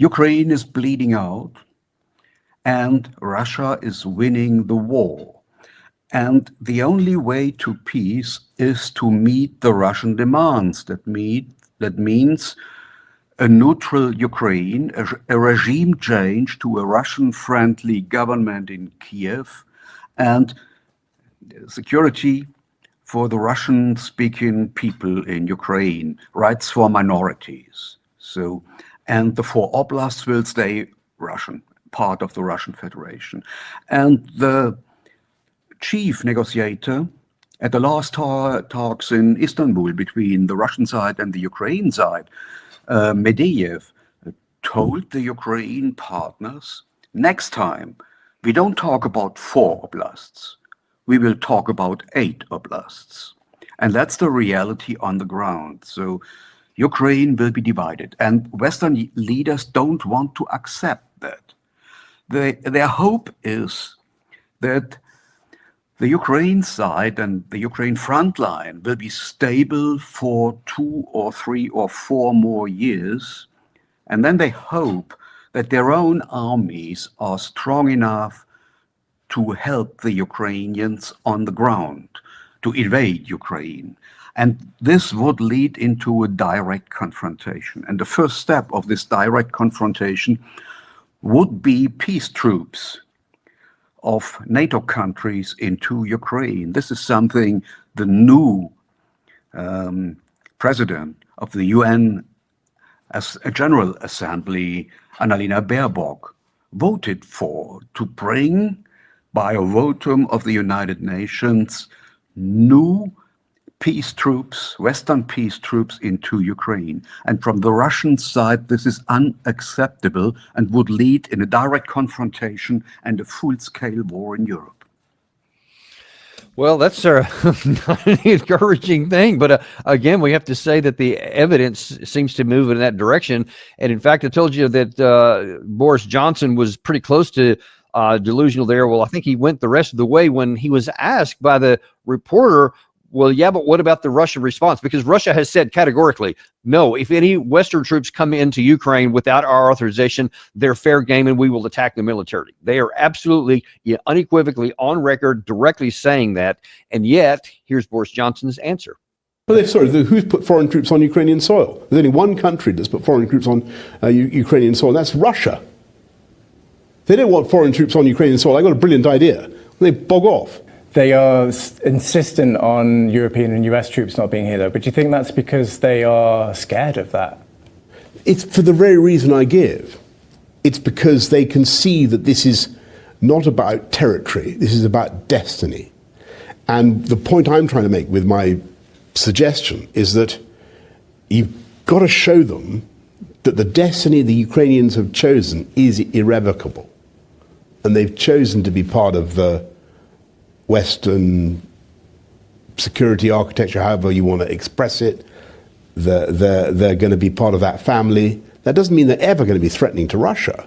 Ukraine is bleeding out, and Russia is winning the war. And the only way to peace is to meet the Russian demands. That means a neutral Ukraine, a regime change to a Russian-friendly government in Kiev, and security for the Russian-speaking people in Ukraine, rights for minorities. And the 4 oblasts will stay Russian, part of the Russian Federation. And the chief negotiator at the last talks in Istanbul between the Russian side and the Ukraine side, Medvedev, told the Ukraine partners, next time we don't talk about 4 oblasts, we will talk about 8 oblasts. And that's the reality on the ground. So Ukraine will be divided, and Western leaders don't want to accept that. Their hope is that the Ukraine side and the Ukraine front line will be stable for 2 or 3 or 4 more years, and then they hope that their own armies are strong enough to help the Ukrainians on the ground, to invade Ukraine. And this would lead into a direct confrontation. And the first step of this direct confrontation would be peace troops of NATO countries into Ukraine. This is something the new president of the UN as a General Assembly, Annalena Baerbock, voted for, to bring, by a votum of the United Nations, new peace troops, Western peace troops into Ukraine. And from the Russian side, this is unacceptable and would lead in a direct confrontation and a full-scale war in Europe. Well, that's not an encouraging thing, but again, we have to say that the evidence seems to move in that direction. And in fact, I told you that Boris Johnson was pretty close to delusional there. Well, I think he went the rest of the way when he was asked by the reporter, well, yeah, but what about the Russian response? Because Russia has said categorically, no, if any Western troops come into Ukraine without our authorization, they're fair game and we will attack them militarily. They are absolutely, unequivocally on record, directly saying that. And yet, here's Boris Johnson's answer. Well, who's put foreign troops on Ukrainian soil? There's only one country that's put foreign troops on Ukrainian soil, and that's Russia. They don't want foreign troops on Ukrainian soil. I got a brilliant idea. They bog off. They are insistent on European and US troops not being here, though. But do you think that's because they are scared of that? It's for the very reason I give. It's because they can see that this is not about territory. This is about destiny. And the point I'm trying to make with my suggestion is that you've got to show them that the destiny the Ukrainians have chosen is irrevocable. And they've chosen to be part of the Western security architecture, however you want to express it. They're going to be part of that family. That doesn't mean they're ever going to be threatening to Russia,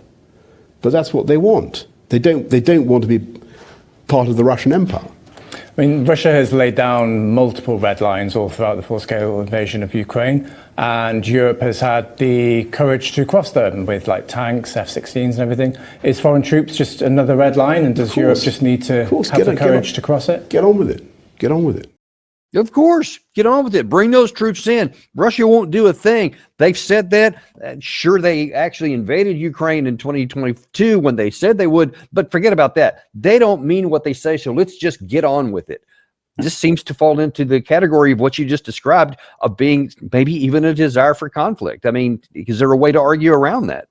but that's what they want. They don't want to be part of the Russian Empire. I mean, Russia has laid down multiple red lines all throughout the full-scale invasion of Ukraine, and Europe has had the courage to cross them with like tanks, F-16s and everything. Is foreign troops just another red line, and does Europe just need to have the courage to cross it? Get on with it. Get on with it. Of course, get on with it. Bring those troops in. Russia won't do a thing. They've said that. Sure, they actually invaded Ukraine in 2022 when they said they would, but forget about that. They don't mean what they say, so let's just get on with it. This seems to fall into the category of what you just described of being maybe even a desire for conflict. I mean, is there a way to argue around that?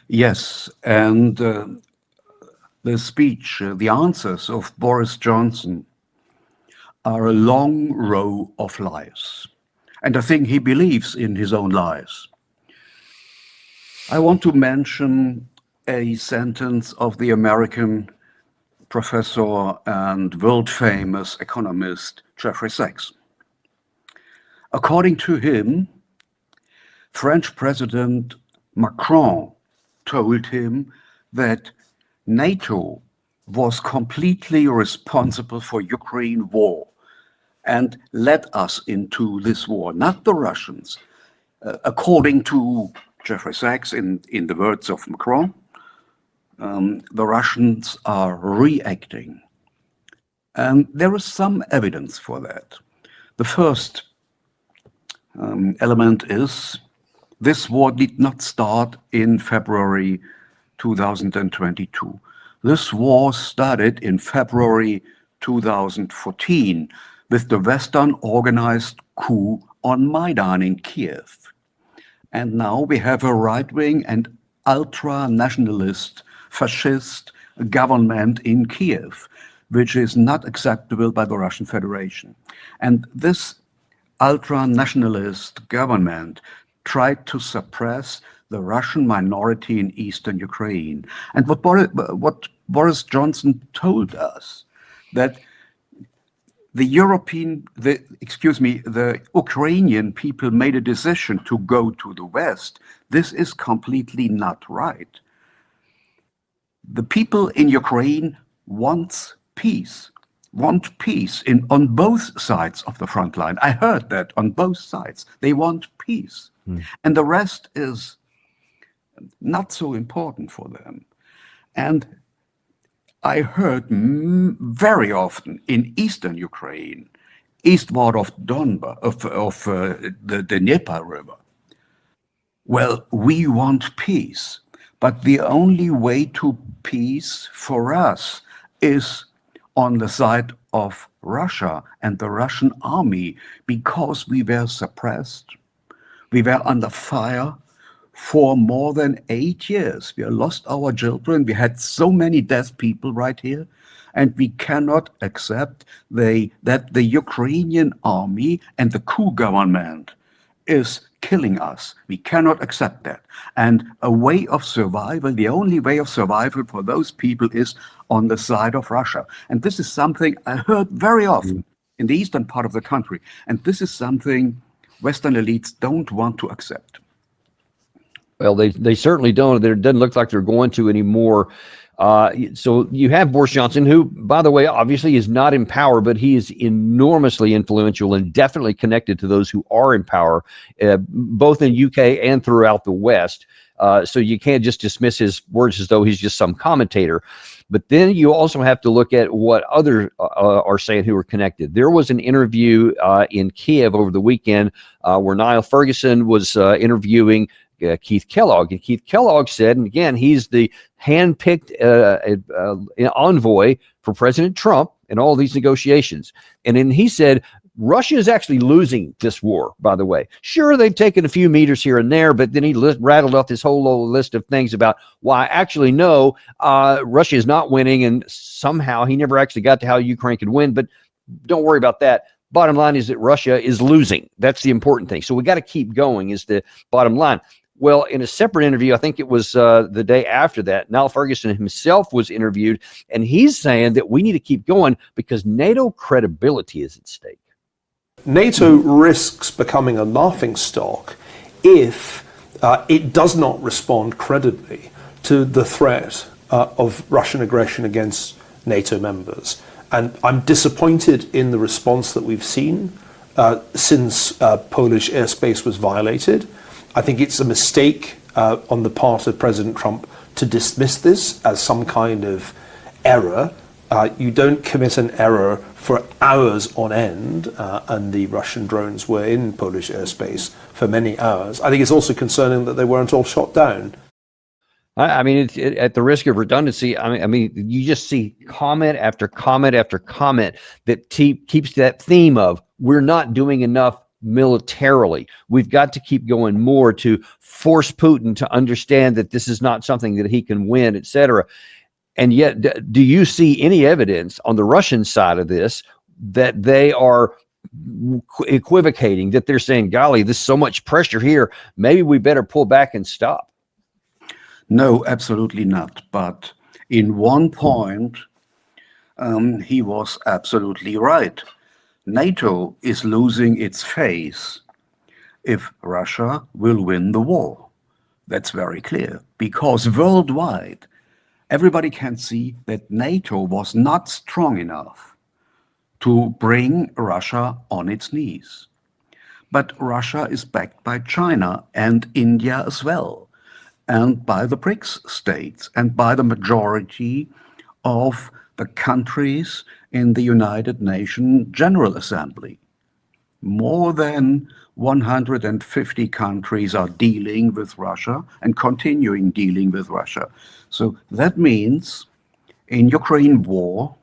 Yes, and the speech, the answers of Boris Johnson are a long row of lies. And I think he believes in his own lies. I want to mention a sentence of the American professor and world-famous economist Jeffrey Sachs. According to him, French President Macron told him that NATO was completely responsible for Ukraine war and led us into this war, not the Russians. According to Jeffrey Sachs, in the words of Macron, the Russians are reacting. And there is some evidence for that. The first element is this war did not start in February 2022. This war started in February 2014 with the Western organized coup on Maidan in Kiev. And now we have a right-wing and ultra-nationalist, fascist government in Kiev, which is not acceptable by the Russian Federation. And this ultra-nationalist government tried to suppress the Russian minority in eastern Ukraine. And what Boris Johnson told us, that the Ukrainian people made a decision to go to the West. This is completely not right. The people in Ukraine want peace on both sides of the front line. I heard that on both sides. They want peace. And the rest is not so important for them. And I heard very often in eastern Ukraine, eastward of Donbas, of the Dnieper River, well, we want peace, but the only way to peace for us is on the side of Russia and the Russian army, because we were suppressed, we were under fire for more than 8 years. We lost our children. We had so many dead people right here. And we cannot accept that the Ukrainian army and the coup government is killing us. We cannot accept that. And a way of survival, the only way of survival for those people is on the side of Russia. And this is something I heard very often in the eastern part of the country. And this is something Western elites don't want to accept. Well, they certainly don't. It doesn't look like they're going to anymore. So you have Boris Johnson, who, by the way, obviously is not in power, but he is enormously influential and definitely connected to those who are in power, both in UK and throughout the West. So you can't just dismiss his words as though he's just some commentator. But then you also have to look at what others are saying who are connected. There was an interview in Kiev over the weekend where Niall Ferguson was interviewing Keith Kellogg. And Keith Kellogg said, and again, he's the hand-picked envoy for President Trump in all these negotiations. And then he said, Russia is actually losing this war, by the way. Sure, they've taken a few meters here and there, but then he rattled off this whole little list of things about why actually no, Russia is not winning, and somehow he never actually got to how Ukraine could win, but don't worry about that. Bottom line is that Russia is losing. That's the important thing. So we got to keep going is the bottom line. Well, in a separate interview, I think it was the day after that, Niall Ferguson himself was interviewed, and he's saying that we need to keep going because NATO credibility is at stake. NATO risks becoming a laughingstock if it does not respond credibly to the threat of Russian aggression against NATO members. And I'm disappointed in the response that we've seen since Polish airspace was violated. I think it's a mistake on the part of President Trump to dismiss this as some kind of error. You don't commit an error for hours on end, and the Russian drones were in Polish airspace for many hours. I think it's also concerning that they weren't all shot down. I mean, at the risk of redundancy, I mean, you just see comment after comment after comment that keeps that theme of we're not doing enough militarily. We've got to keep going more to force Putin to understand that this is not something that he can win, et cetera. And yet, do you see any evidence on the Russian side of this that they are equivocating, that they're saying, golly, there's so much pressure here, maybe we better pull back and stop? No, absolutely not. But in one point, he was absolutely right. NATO is losing its face if Russia will win the war. That's very clear, because worldwide, everybody can see that NATO was not strong enough to bring Russia on its knees. But Russia is backed by China and India as well, and by the BRICS states, and by the majority of the countries in the United Nations General Assembly. More than 150 countries are dealing with Russia and continuing dealing with Russia. So that means in Ukraine war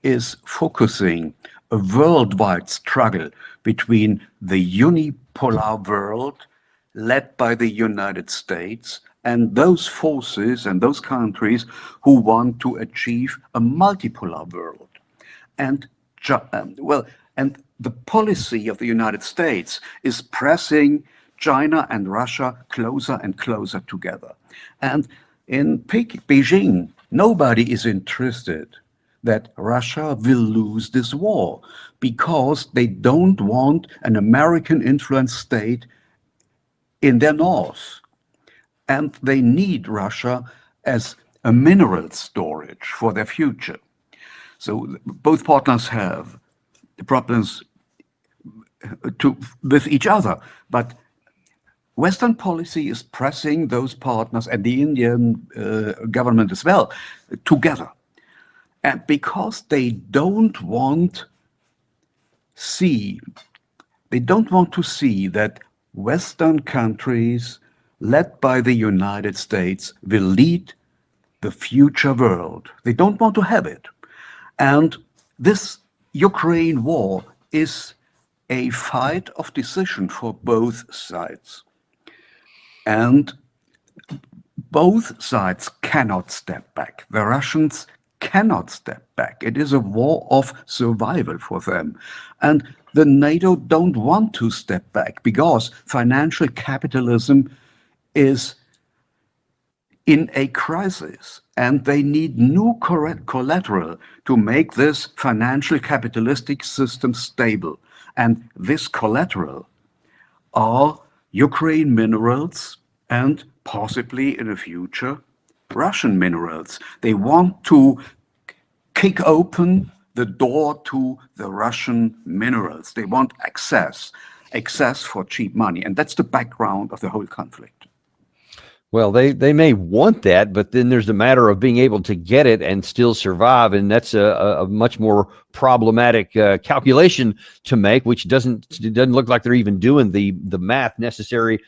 is focusing a worldwide struggle between the unipolar world led by the United States and those forces and those countries who want to achieve a multipolar world. And and the policy of the United States is pressing China and Russia closer and closer together. And in Beijing, nobody is interested that Russia will lose this war because they don't want an American influenced state in their north. And they need Russia as a mineral storage for their future. So both partners have problems with each other, but Western policy is pressing those partners and the Indian government as well together. And because they don't want to see that Western countries led by the United States will lead the future world. They don't want to have it. And this Ukraine war is a fight of decision for both sides. And both sides cannot step back. The Russians cannot step back. It is a war of survival for them. And the NATO don't want to step back because financial capitalism is in a crisis and they need new collateral to make this financial capitalistic system stable. And this collateral are Ukraine minerals and possibly in the future Russian minerals. They want to kick open the door to the Russian minerals. They want access for cheap money. And that's the background of the whole conflict. Well, they may want that, but then there's the matter of being able to get it and still survive. And that's a much more problematic calculation to make, which doesn't look like they're even doing the math necessary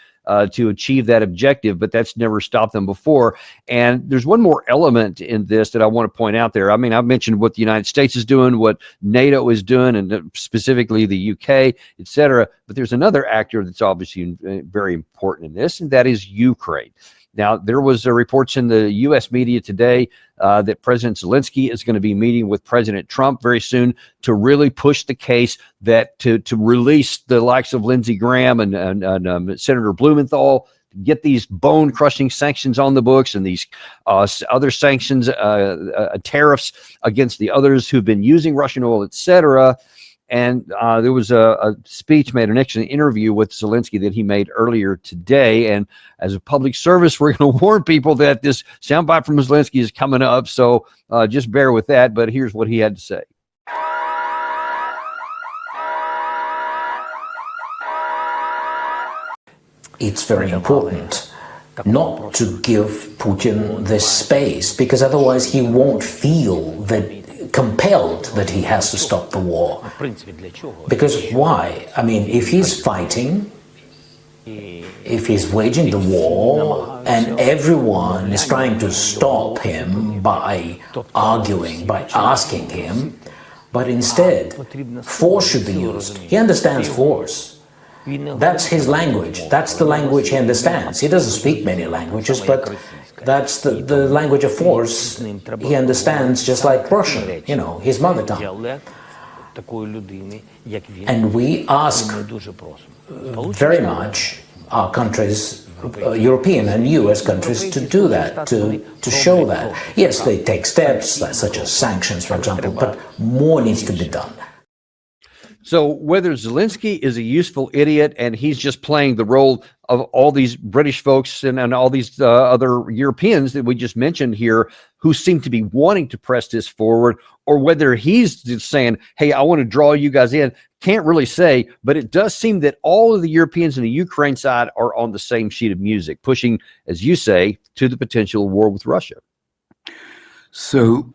to achieve that objective, but that's never stopped them before. And there's one more element in this that I want to point out there. I mean, I've mentioned what the United States is doing, what NATO is doing, and specifically the UK, et cetera. But there's another actor that's obviously very important in this, and that is Ukraine. Now, there was reports in the U.S. media today that President Zelensky is going to be meeting with President Trump very soon to really push the case that to release the likes of Lindsey Graham and Senator Blumenthal, get these bone-crushing sanctions on the books and these other sanctions, tariffs against the others who've been using Russian oil, et cetera. And there was a speech made, an excellent interview with Zelensky that he made earlier today. And as a public service, we're going to warn people that this soundbite from Zelensky is coming up. So just bear with that. But here's what he had to say. It's very important not to give Putin this space, because otherwise he won't feel that compelled that he has to stop the war. Because why? I mean, if he's fighting, if he's waging the war, and everyone is trying to stop him by arguing, by asking him, but instead, force should be used. He understands force. That's his language. That's the language he understands. He doesn't speak many languages, but that's the language of force he understands, just like Russian, you know, his mother tongue. And we ask very much our countries, European and US countries, to do that, to show that. Yes, they take steps, such as sanctions, for example, but more needs to be done. So whether Zelensky is a useful idiot and he's just playing the role of all these British folks and all these other Europeans that we just mentioned here who seem to be wanting to press this forward, or whether he's just saying, hey, I want to draw you guys in, can't really say, but it does seem that all of the Europeans and the Ukraine side are on the same sheet of music, pushing, as you say, to the potential war with Russia. So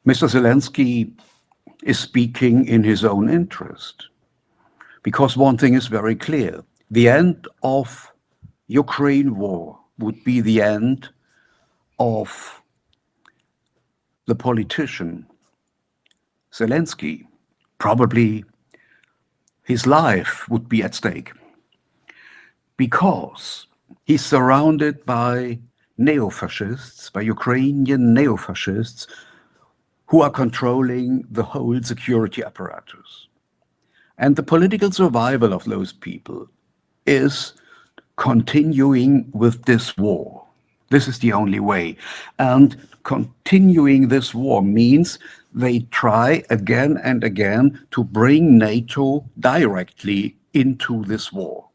Mr. Zelensky is speaking in his own interest, because one thing is very clear: the end of Ukraine war would be the end of the politician Zelensky. Probably his life would be at stake, because he's surrounded by neo-fascists, by Ukrainian neo-fascists, who are controlling the whole security apparatus. And the political survival of those people is continuing with this war. This is the only way. And continuing this war means they try again and again to bring NATO directly into this war.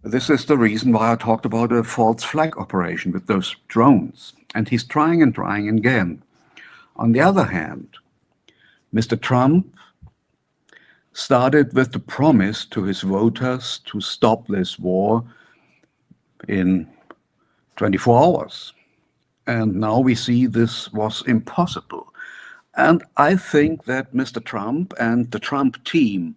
This is the reason why I talked about a false flag operation with those drones. And he's trying and trying again. On the other hand, Mr. Trump started with the promise to his voters to stop this war in 24 hours. And now we see this was impossible. And I think that Mr. Trump and the Trump team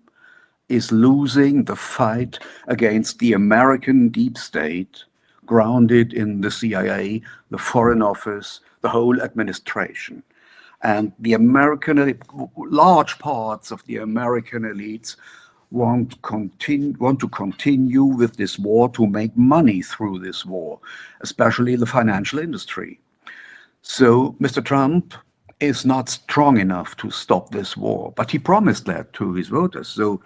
is losing the fight against the American deep state, grounded in the CIA, the Foreign Office, the whole administration. And the large parts of the American elites want to continue with this war, to make money through this war, especially the financial industry. So Mr. Trump is not strong enough to stop this war, but he promised that to his voters. So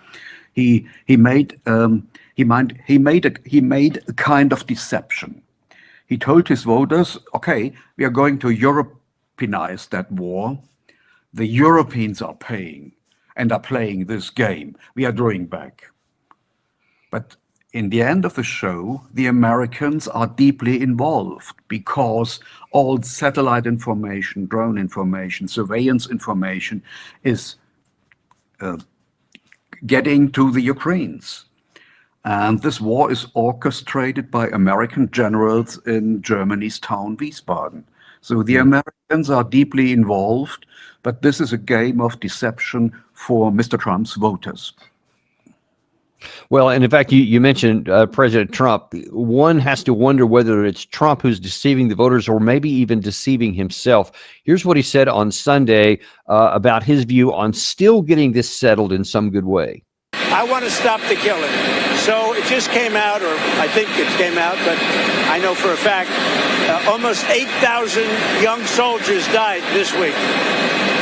he made a kind of deception. He told his voters, okay, we are going to Europeanize that war. The Europeans are paying and are playing this game. We are drawing back. But in the end of the show, the Americans are deeply involved, because all satellite information, drone information, surveillance information is getting to the Ukrainians. And this war is orchestrated by American generals in Germany's town Wiesbaden. So the Americans are deeply involved, but this is a game of deception for Mr. Trump's voters. Well, and in fact, you mentioned President Trump. One has to wonder whether it's Trump who's deceiving the voters, or maybe even deceiving himself. Here's what he said on Sunday about his view on still getting this settled in some good way. I want to stop the killing. So it just came out, or I think it came out, but I know for a fact, almost 8,000 young soldiers died this week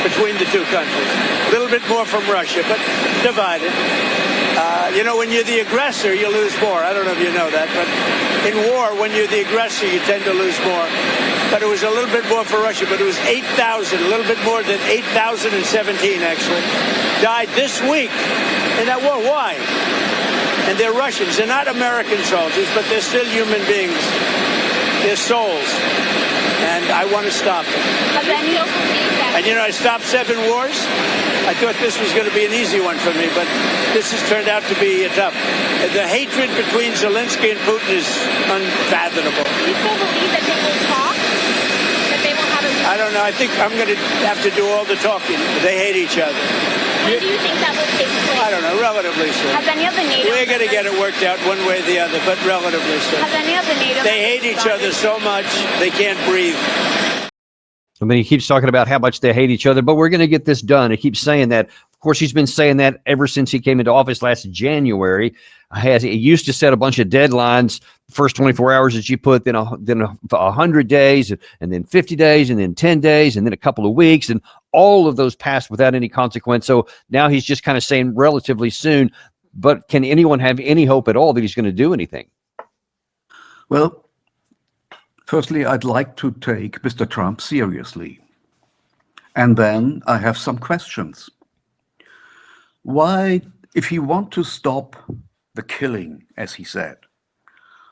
between the two countries. A little bit more from Russia, but divided. You know, when you're the aggressor, you lose more. I don't know if you know that, but in war, when you're the aggressor, you tend to lose more. But it was a little bit more for Russia, but it was 8,000, a little bit more than 8,017 actually, died this week in that war. Why? And they're Russians. They're not American soldiers, but they're still human beings. They're souls. And I want to stop them. And you know, I stopped 7 wars. I thought this was going to be an easy one for me, but this has turned out to be tough. The hatred between Zelensky and Putin is unfathomable. Do you still believe that they will talk? That they will have a... I don't know. I think I'm going to have to do all the talking. They hate each other. When do you think that will take place? I don't know. Relatively soon. Has any of the NATO... We're going to get it worked out one way or the other, but relatively soon. Has any of the NATO... They hate each other so much, they can't breathe. I mean, he keeps talking about how much they hate each other, but we're going to get this done. He keeps saying that. Of course, he's been saying that ever since he came into office last January. He used to set a bunch of deadlines. First 24 hours, as you put, then 100 days, and then 50 days, and then 10 days, and then a couple of weeks, and all of those passed without any consequence. So now he's just kind of saying relatively soon. But can anyone have any hope at all that he's going to do anything? Well, firstly, I'd like to take Mr. Trump seriously. And then I have some questions. why, if he want to stop the killing, as he said,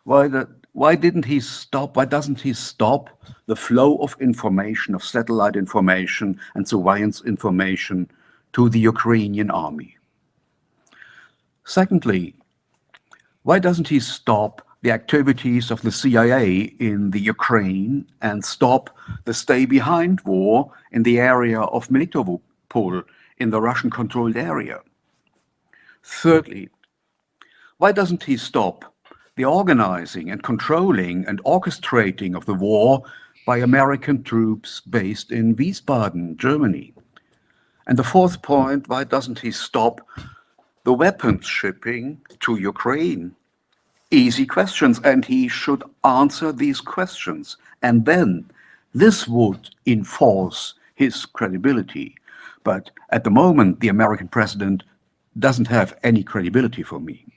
why doesn't he stop the flow of information, of satellite information and surveillance information to the Ukrainian army? Secondly, why doesn't he stop the activities of the CIA in the Ukraine and stop the stay-behind war in the area of Melitopol in the Russian-controlled area? Thirdly, why doesn't he stop the organizing and controlling and orchestrating of the war by American troops based in Wiesbaden, Germany? And the fourth point, why doesn't he stop the weapons shipping to Ukraine? Easy questions, and he should answer these questions. And then this would enforce his credibility. But at the moment, the American president doesn't have any credibility for me.